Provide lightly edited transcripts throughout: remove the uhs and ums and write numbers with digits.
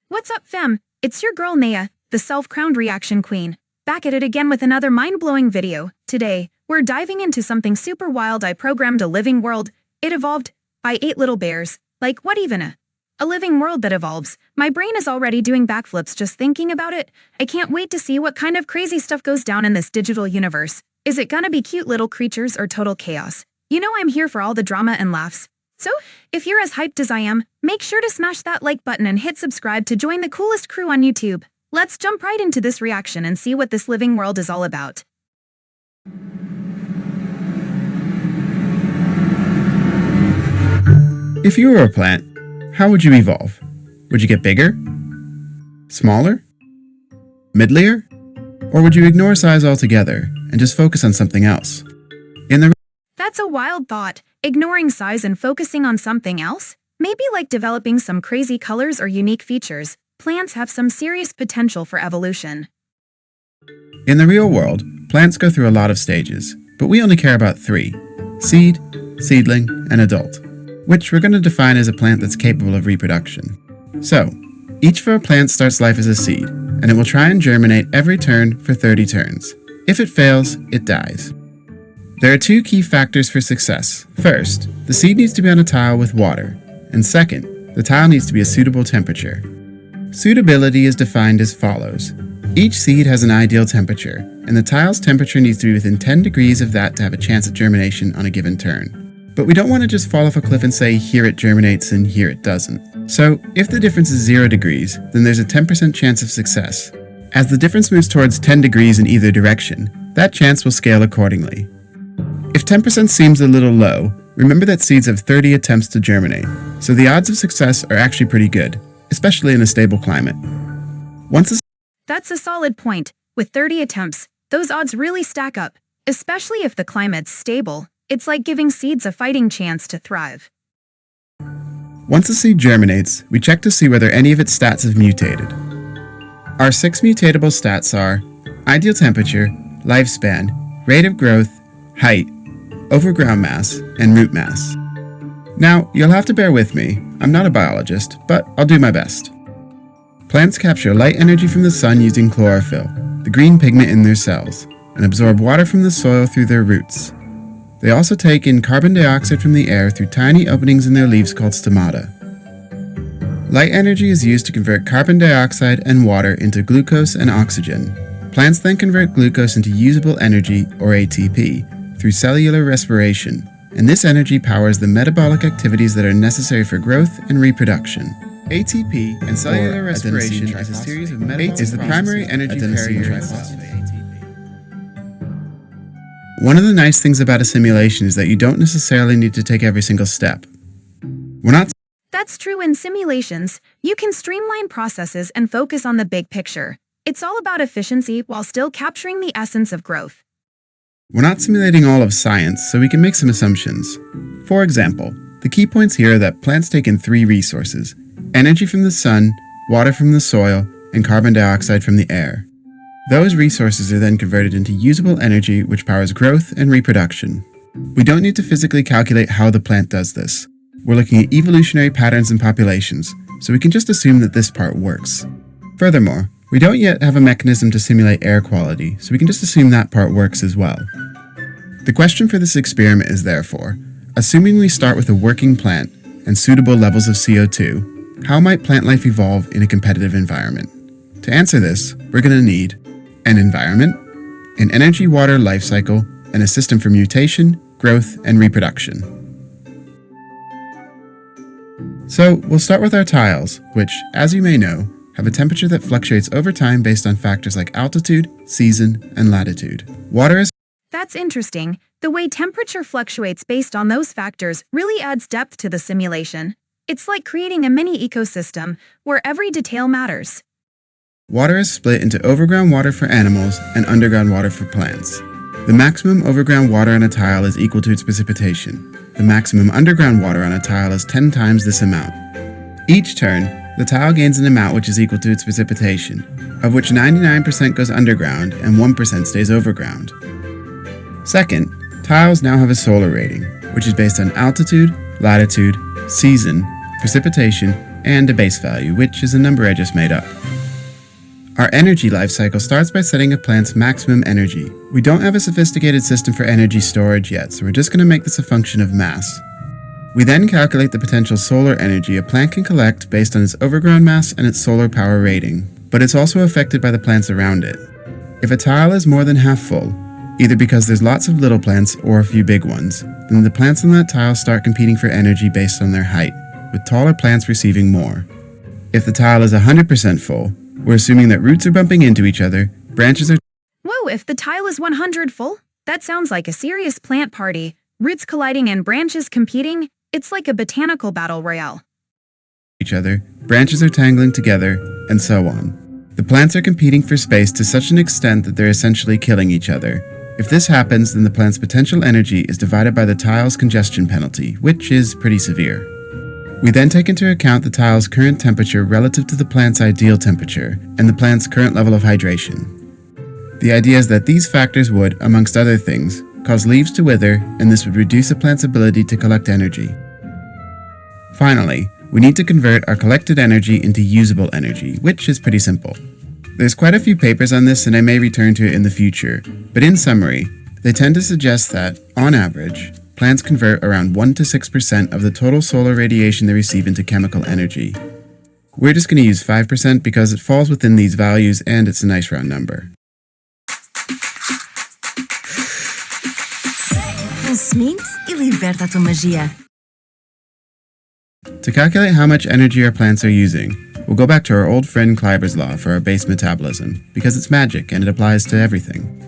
What's up, fam? It's your girl Naia, the self-crowned reaction queen, back at it again with another mind-blowing video. Today, we're diving into something super wild. I programmed a living world. It evolved by 8 little bears. Like, what even? A living world that evolves. My brain is already doing backflips just thinking about it. I can't wait to see what kind of crazy stuff goes down in this digital universe. Is it gonna be cute little creatures or total chaos? You know I'm here for all the drama and laughs. So, if you're as hyped as I am, make sure to smash that like button and hit subscribe to join the coolest crew on YouTube. Let's jump right into this reaction and see what this living world is all about. If you were a plant, how would you evolve? Would you get bigger? Smaller? Middlier? Or would you ignore size altogether and just focus on something else? That's a wild thought. Ignoring size and focusing on something else? Maybe like developing some crazy colors or unique features. Plants have some serious potential for evolution. In the real world, plants go through a lot of stages, but we only care about 3: seed, seedling, and adult, which we're going to define as a plant that's capable of reproduction. So, each of our plants starts life as a seed, and it will try and germinate every turn for 30 turns. If it fails, it dies. There are 2 key factors for success. First, the seed needs to be on a tile with water, and second, the tile needs to be a suitable temperature. Suitability is defined as follows. Each seed has an ideal temperature, and the tile's temperature needs to be within 10 degrees of that to have a chance at germination on a given turn. But we don't want to just fall off a cliff and say here it germinates and here it doesn't. So, if the difference is 0 degrees, then there's a 10% chance of success. As the difference moves towards 10 degrees in either direction, that chance will scale accordingly. If 10% seems a little low, remember that seeds have 30 attempts to germinate, so the odds of success are actually pretty good, especially in a stable climate. That's a solid point. With 30 attempts, those odds really stack up, especially if the climate's stable. It's like giving seeds a fighting chance to thrive. Once a seed germinates, we check to see whether any of its stats have mutated. Our 6 mutatable stats are ideal temperature, lifespan, rate of growth, height, overground mass, and root mass. Now, you'll have to bear with me. I'm not a biologist, but I'll do my best. Plants capture light energy from the sun using chlorophyll, the green pigment in their cells, and absorb water from the soil through their roots. They also take in carbon dioxide from the air through tiny openings in their leaves called stomata. Light energy is used to convert carbon dioxide and water into glucose and oxygen. Plants then convert glucose into usable energy, or ATP, through cellular respiration, and this energy powers the metabolic activities that are necessary for growth and reproduction. ATP and cellular respiration is a series of metabolic is the primary energy carrier. One of the nice things about a simulation is that you don't necessarily need to take every single step. That's true in simulations. You can streamline processes and focus on the big picture. It's all about efficiency while still capturing the essence of growth. We're not simulating all of science, so we can make some assumptions. For example, the key points here are that plants take in 3 resources: energy from the sun, water from the soil, and carbon dioxide from the air. Those resources are then converted into usable energy which powers growth and reproduction. We don't need to physically calculate how the plant does this. We're looking at evolutionary patterns in populations, so we can just assume that this part works. Furthermore, we don't yet have a mechanism to simulate air quality, so we can just assume that part works as well. The question for this experiment is therefore, assuming we start with a working plant and suitable levels of CO2, how might plant life evolve in a competitive environment? To answer this, we're going to need an environment, an energy-water life cycle, and a system for mutation, growth, and reproduction. So, we'll start with our tiles, which, as you may know, have a temperature that fluctuates over time based on factors like altitude, season, and latitude. That's interesting. The way temperature fluctuates based on those factors really adds depth to the simulation. It's like creating a mini ecosystem where every detail matters. Water is split into overground water for animals and underground water for plants. The maximum overground water on a tile is equal to its precipitation. The maximum underground water on a tile is 10 times this amount. Each turn, the tile gains an amount which is equal to its precipitation, of which 99% goes underground and 1% stays overground. Second, tiles now have a solar rating, which is based on altitude, latitude, season, precipitation, and a base value, which is a number I just made up. Our energy life cycle starts by setting a plant's maximum energy. We don't have a sophisticated system for energy storage yet, so we're just going to make this a function of mass. We then calculate the potential solar energy a plant can collect based on its overgrown mass and its solar power rating, but it's also affected by the plants around it. If a tile is more than half full, either because there's lots of little plants or a few big ones, then the plants on that tile start competing for energy based on their height, with taller plants receiving more. If the tile is 100% full, we're assuming that roots are bumping into each other, branches are... Whoa, if the tile is 100 full? That sounds like a serious plant party. Roots colliding and branches competing. It's like a botanical battle royale. ...each other, branches are tangling together, and so on. The plants are competing for space to such an extent that they're essentially killing each other. If this happens, then the plant's potential energy is divided by the tile's congestion penalty, which is pretty severe. We then take into account the tile's current temperature relative to the plant's ideal temperature, and the plant's current level of hydration. The idea is that these factors would, amongst other things, cause leaves to wither, and this would reduce a plant's ability to collect energy. Finally, we need to convert our collected energy into usable energy, which is pretty simple. There's quite a few papers on this, and I may return to it in the future, but in summary, they tend to suggest that, on average, plants convert around 1 to 6% of the total solar radiation they receive into chemical energy. We're just going to use 5% because it falls within these values and it's a nice round number. Consumindo e liberta a tua magia. To calculate how much energy our plants are using, we'll go back to our old friend Kleiber's law for our base metabolism, because it's magic and it applies to everything.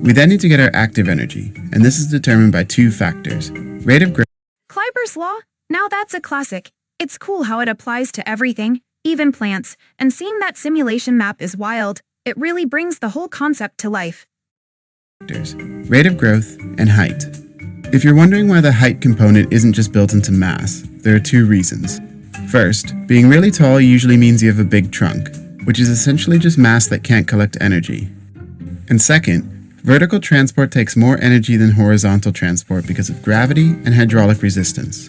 We then need to get our active energy, and this is determined by two factors: rate of growth. Kleiber's law? Now that's a classic. It's cool how it applies to everything, even plants, and seeing that simulation map is wild. It really brings the whole concept to life. Rate of growth and height. If you're wondering why the height component isn't just built into mass, there are two reasons. First, being really tall usually means you have a big trunk, which is essentially just mass that can't collect energy. And second, vertical transport takes more energy than horizontal transport because of gravity and hydraulic resistance.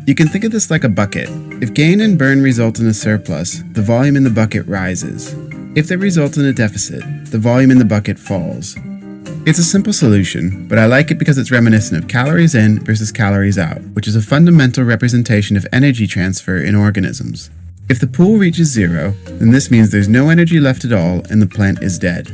You can think of this like a bucket. If gain and burn result in a surplus, the volume in the bucket rises. If they result in a deficit, the volume in the bucket falls. It's a simple solution, but I like it because it's reminiscent of calories in versus calories out, which is a fundamental representation of energy transfer in organisms. If the pool reaches zero, then this means there's no energy left at all and the plant is dead.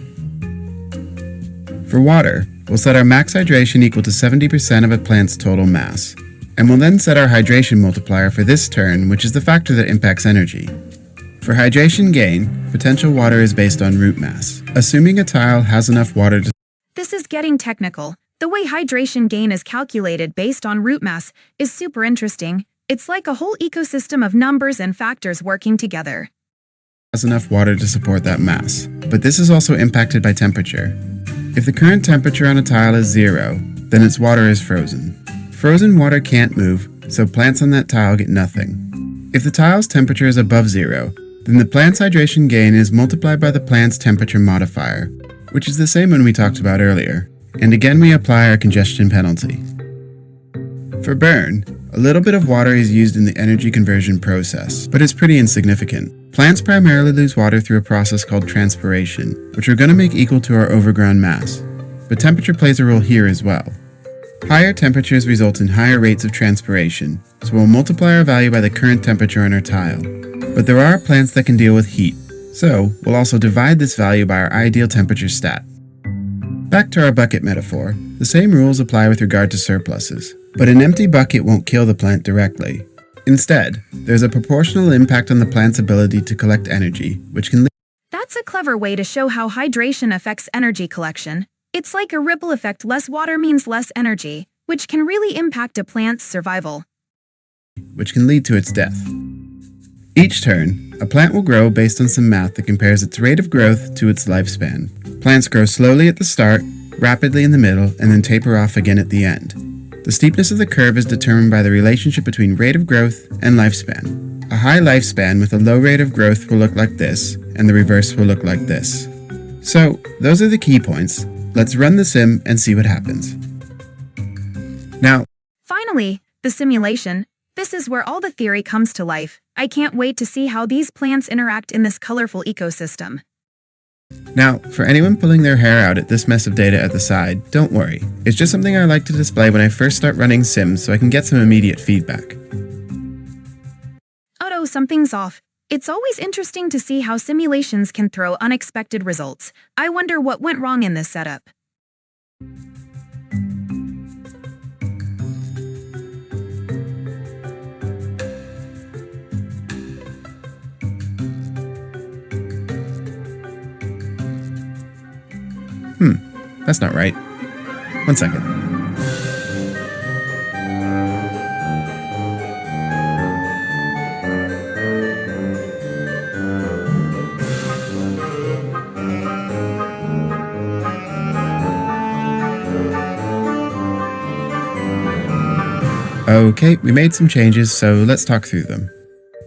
For water, we'll set our max hydration equal to 70% of a plant's total mass. And we'll then set our hydration multiplier for this term, which is the factor that impacts energy. For hydration gain, potential water is based on root mass, assuming a tile has enough water to... This is getting technical. The way hydration gain is calculated based on root mass is super interesting. It's like a whole ecosystem of numbers and factors working together. Has enough water to support that mass, but this is also impacted by temperature. If the current temperature on a tile is 0, then its water is frozen. Frozen water can't move, so plants on that tile get nothing. If the tile's temperature is above 0, then the plant's hydration gain is multiplied by the plant's temperature modifier, which is the same one we talked about earlier, and again we apply our congestion penalty. For burn, a little bit of water is used in the energy conversion process, but it's pretty insignificant. Plants primarily lose water through a process called transpiration, which we're going to make equal to our overgrown mass, but temperature plays a role here as well. Higher temperatures result in higher rates of transpiration, so we'll multiply our value by the current temperature on our tile. But there are plants that can deal with heat, so we'll also divide this value by our ideal temperature stat. Back to our bucket metaphor, the same rules apply with regard to surpluses, but an empty bucket won't kill the plant directly. Instead, there's a proportional impact on the plant's ability to collect energy, which can lead... That's a clever way to show how hydration affects energy collection. It's like a ripple effect. Less water means less energy, which can really impact a plant's survival. Which can lead to its death. Each turn, a plant will grow based on some math that compares its rate of growth to its lifespan. Plants grow slowly at the start, rapidly in the middle, and then taper off again at the end. The steepness of the curve is determined by the relationship between rate of growth and lifespan. A high lifespan with a low rate of growth will look like this, and the reverse will look like this. So, those are the key points. Let's run the sim and see what happens. Now, finally, the simulation. This is where all the theory comes to life. I can't wait to see how these plants interact in this colorful ecosystem. Now, for anyone pulling their hair out at this mess of data at the side, don't worry. It's just something I like to display when I first start running sims so I can get some immediate feedback. Oh, something's off. It's always interesting to see how simulations can throw unexpected results. I wonder what went wrong in this setup. That's not right. 1 second. Okay, we made some changes, so let's talk through them.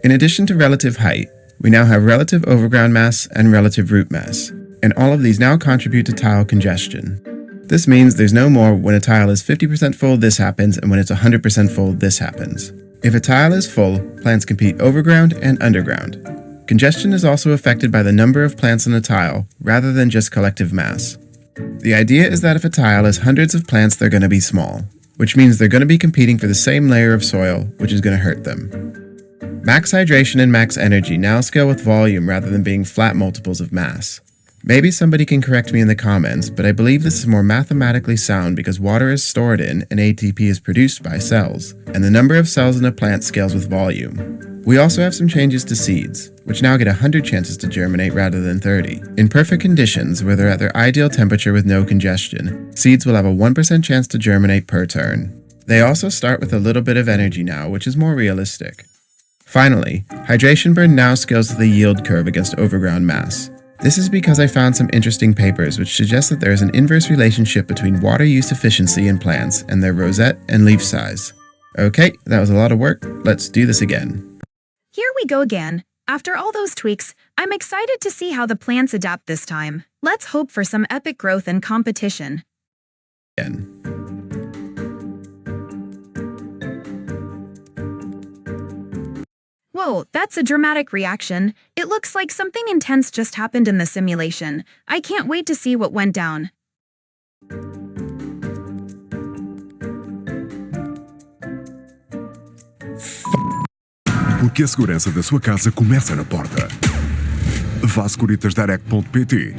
In addition to relative height, we now have relative overground mass and relative root mass, and all of these now contribute to tile congestion. This means there's no more when a tile is 50% full, this happens, and when it's 100% full, this happens. If a tile is full, plants compete overground and underground. Congestion is also affected by the number of plants on a tile, rather than just collective mass. The idea is that if a tile has hundreds of plants, they're going to be small, which means they're going to be competing for the same layer of soil, which is going to hurt them. Max hydration and max energy now scale with volume rather than being flat multiples of mass. Maybe somebody can correct me in the comments, but I believe this is more mathematically sound because water is stored in and ATP is produced by cells, and the number of cells in a plant scales with volume. We also have some changes to seeds, which now get 100 chances to germinate rather than 30. In perfect conditions, where they're at their ideal temperature with no congestion, seeds will have a 1% chance to germinate per turn. They also start with a little bit of energy now, which is more realistic. Finally, hydration burn now scales to the yield curve against overground mass. This is because I found some interesting papers which suggest that there is an inverse relationship between water use efficiency in plants and their rosette and leaf size. Okay, that was a lot of work. Let's do this again. Here we go again. After all those tweaks, I'm excited to see how the plants adapt this time. Let's hope for some epic growth and competition. Whoa, that's a dramatic reaction. It looks like something intense just happened in the simulation. I can't wait to see what went down. Porque a segurança da sua casa começa na porta. Vá a securitasdirect.pt.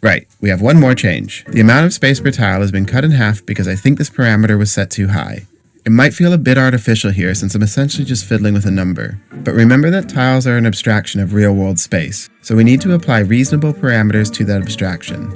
Right, we have one more change. The amount of space per tile has been cut in half because I think this parameter was set too high. It might feel a bit artificial here since I'm essentially just fiddling with a number, but remember that tiles are an abstraction of real-world space, so we need to apply reasonable parameters to that abstraction.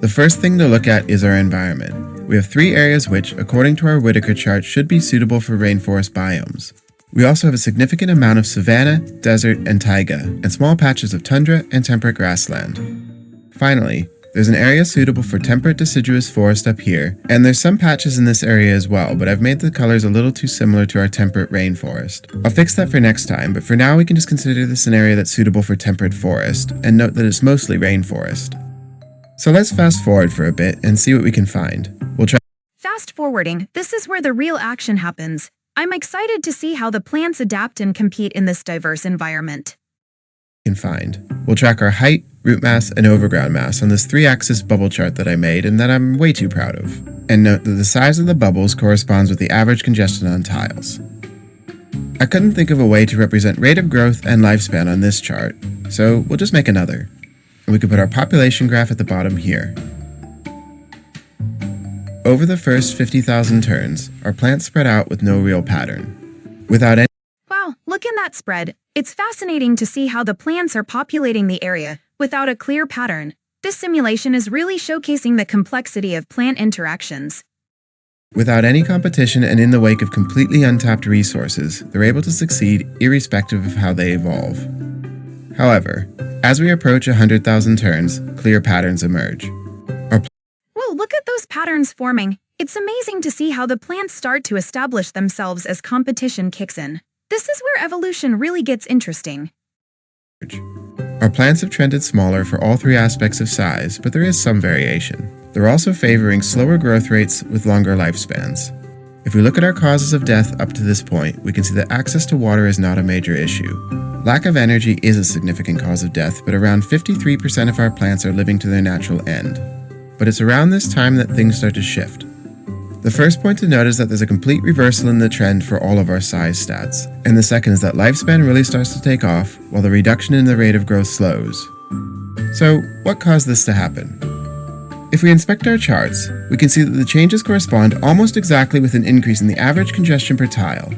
The first thing to look at is our environment. We have 3 areas which, according to our Whittaker chart, should be suitable for rainforest biomes. We also have a significant amount of savanna, desert, and taiga, and small patches of tundra and temperate grassland. Finally, there's an area suitable for temperate deciduous forest up here, and there's some patches in this area as well, but I've made the colors a little too similar to our temperate rainforest. I'll fix that for next time, but for now we can just consider this an area that's suitable for temperate forest, and note that it's mostly rainforest. So let's fast forward for a bit and see what we can find. We'll try Fast forwarding, this is where the real action happens. I'm excited to see how the plants adapt and compete in this diverse environment. We'll track our height, root mass, and overground mass on this 3-axis bubble chart that I made and that I'm way too proud of. And note that the size of the bubbles corresponds with the average congestion on tiles. I couldn't think of a way to represent rate of growth and lifespan on this chart, so we'll just make another. And we could put our population graph at the bottom here. Over the first 50,000 turns, our plants spread out with no real pattern. Wow, look in that spread. It's fascinating to see how the plants are populating the area without a clear pattern. This simulation is really showcasing the complexity of plant interactions. Without any competition and in the wake of completely untapped resources, they're able to succeed irrespective of how they evolve. However, as we approach 100,000 turns, clear patterns emerge. Whoa, look at those patterns forming. It's amazing to see how the plants start to establish themselves as competition kicks in. This is where evolution really gets interesting. Our plants have trended smaller for all 3 aspects of size, but there is some variation. they're also favoring slower growth rates with longer lifespans. If we look at our causes of death up to this point, we can see that access to water is not a major issue. Lack of energy is a significant cause of death, but around 53% of our plants are living to their natural end. But it's around this time that things start to shift. The first point to note is that there's a complete reversal in the trend for all of our size stats, and the second is that lifespan really starts to take off, while the reduction in the rate of growth slows. So, what caused this to happen? If we inspect our charts, we can see that the changes correspond almost exactly with an increase in the average congestion per tile.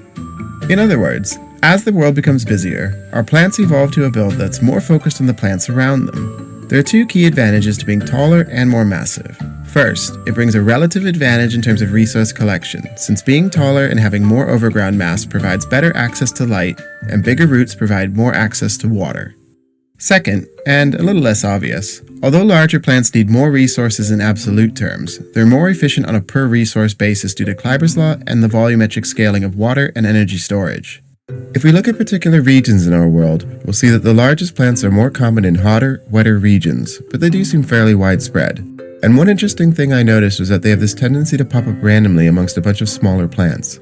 In other words, as the world becomes busier, our plants evolve to a build that's more focused on the plants around them. There are two key advantages to being taller and more massive. First, it brings a relative advantage in terms of resource collection, since being taller and having more overground mass provides better access to light, and bigger roots provide more access to water. Second, and a little less obvious, although larger plants need more resources in absolute terms, they're more efficient on a per-resource basis due to Kleiber's law and the volumetric scaling of water and energy storage. If we look at particular regions in our world, we'll see that the largest plants are more common in hotter, wetter regions, but they do seem fairly widespread. And one interesting thing I noticed was that they have this tendency to pop up randomly amongst a bunch of smaller plants.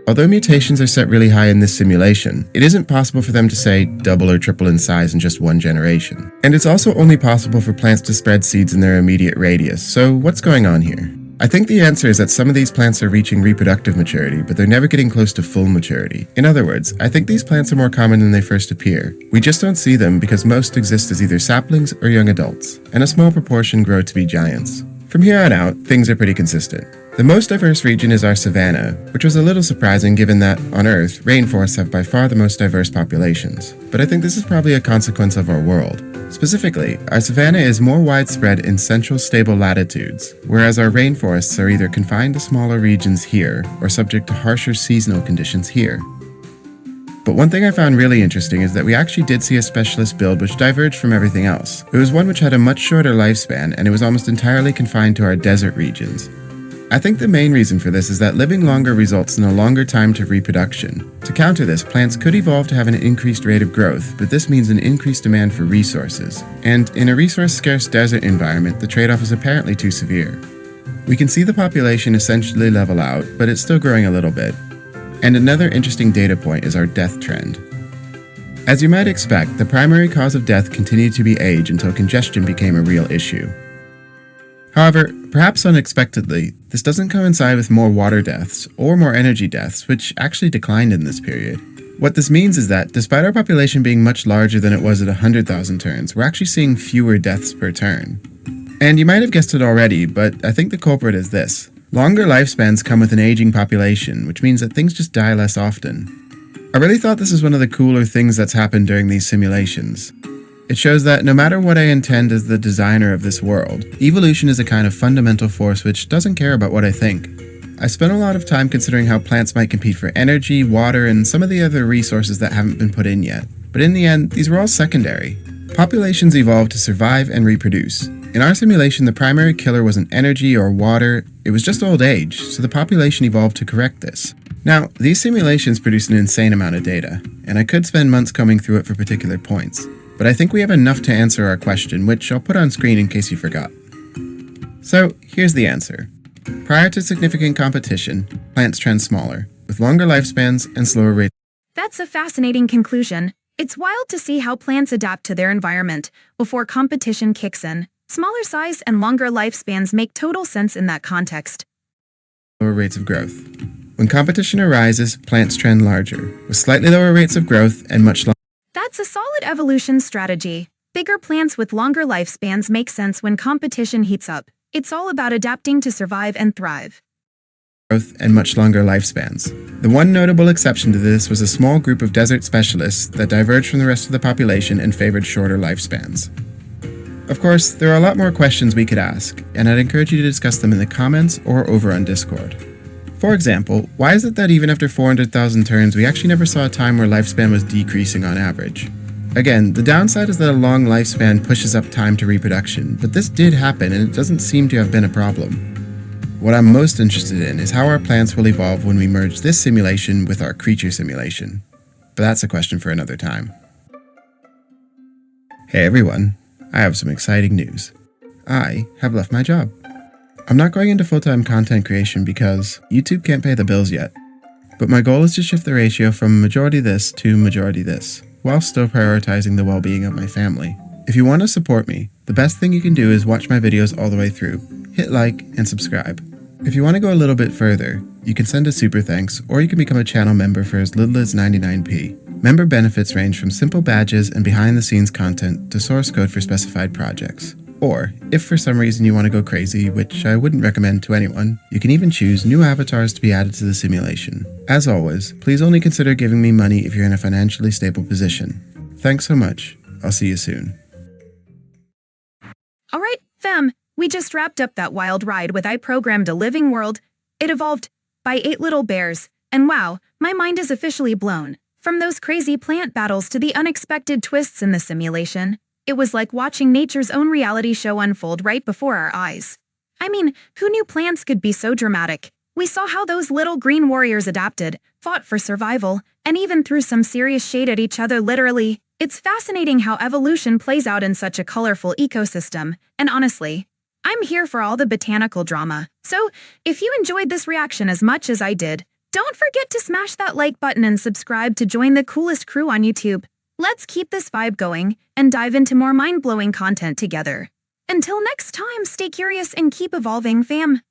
Although mutations are set really high in this simulation, it isn't possible for them to, say, double or triple in size in just one generation. And it's also only possible for plants to spread seeds in their immediate radius, so what's going on here? I think the answer is that some of these plants are reaching reproductive maturity, but they're never getting close to full maturity. In other words, I think these plants are more common than they first appear. We just don't see them because most exist as either saplings or young adults, and a small proportion grow to be giants. From here on out, things are pretty consistent. The most diverse region is our savanna, which was a little surprising given that, on Earth, rainforests have by far the most diverse populations. But I think this is probably a consequence of our world. Specifically, our savanna is more widespread in central stable latitudes, whereas our rainforests are either confined to smaller regions here or subject to harsher seasonal conditions here. But one thing I found really interesting is that we actually did see a specialist build which diverged from everything else. It was one which had a much shorter lifespan, and it was almost entirely confined to our desert regions. I think the main reason for this is that living longer results in a longer time to reproduction. To counter this, plants could evolve to have an increased rate of growth, but this means an increased demand for resources. And in a resource-scarce desert environment, the trade-off is apparently too severe. We can see the population essentially level out, but it's still growing a little bit. And another interesting data point is our death trend. As you might expect, the primary cause of death continued to be age until congestion became a real issue. However, perhaps unexpectedly, this doesn't coincide with more water deaths or more energy deaths, which actually declined in this period. What this means is that, despite our population being much larger than it was at 100,000 turns, we're actually seeing fewer deaths per turn. And you might have guessed it already, but I think the culprit is this. Longer lifespans come with an aging population, which means that things just die less often. I really thought this was one of the cooler things that's happened during these simulations. It shows that no matter what I intend as the designer of this world, evolution is a kind of fundamental force which doesn't care about what I think. I spent a lot of time considering how plants might compete for energy, water, and some of the other resources that haven't been put in yet. But in the end, these were all secondary. Populations evolved to survive and reproduce. In our simulation, the primary killer wasn't energy or water, it was just old age, so the population evolved to correct this. Now, these simulations produce an insane amount of data, and I could spend months combing through it for particular points. But I think we have enough to answer our question, which I'll put on screen in case you forgot. So, here's the answer. Prior to significant competition, plants trend smaller, with longer lifespans and slower rates. That's a fascinating conclusion. It's wild to see how plants adapt to their environment before competition kicks in. Smaller size and longer lifespans make total sense in that context. Lower rates of growth. When competition arises, plants trend larger, with slightly lower rates of growth and much longer. That's a solid evolution strategy. Bigger plants with longer lifespans make sense when competition heats up. It's all about adapting to survive and thrive. Growth and much longer lifespans. The one notable exception to this was a small group of desert specialists that diverged from the rest of the population and favored shorter lifespans. Of course, there are a lot more questions we could ask, and I'd encourage you to discuss them in the comments or over on Discord. For example, why is it that even after 400,000 turns, we actually never saw a time where lifespan was decreasing on average? Again, the downside is that a long lifespan pushes up time to reproduction, but this did happen and it doesn't seem to have been a problem. What I'm most interested in is how our plants will evolve when we merge this simulation with our creature simulation. But that's a question for another time. Hey everyone, I have some exciting news. I have left my job. I'm not going into full-time content creation because YouTube can't pay the bills yet. But my goal is to shift the ratio from majority this to majority this, while still prioritizing the well-being of my family. If you want to support me, the best thing you can do is watch my videos all the way through, hit like, and subscribe. If you want to go a little bit further, you can send a super thanks, or you can become a channel member for as little as 99p. Member benefits range from simple badges and behind-the-scenes content to source code for specified projects. Or, if for some reason you want to go crazy, which I wouldn't recommend to anyone, you can even choose new avatars to be added to the simulation. As always, please only consider giving me money if you're in a financially stable position. Thanks so much. I'll see you soon. Alright, fam, we just wrapped up that wild ride with I Programmed a Living World. It evolved by 8Little and wow, my mind is officially blown. From those crazy plant battles to the unexpected twists in the simulation, it was like watching nature's own reality show unfold right before our eyes. I mean, who knew plants could be so dramatic? We saw how those little green warriors adapted, fought for survival, and even threw some serious shade at each other literally. It's fascinating how evolution plays out in such a colorful ecosystem, and honestly, I'm here for all the botanical drama. So, if you enjoyed this reaction as much as I did, don't forget to smash that like button and subscribe to join the coolest crew on YouTube. Let's keep this vibe going and dive into more mind-blowing content together. Until next time, stay curious and keep evolving, fam.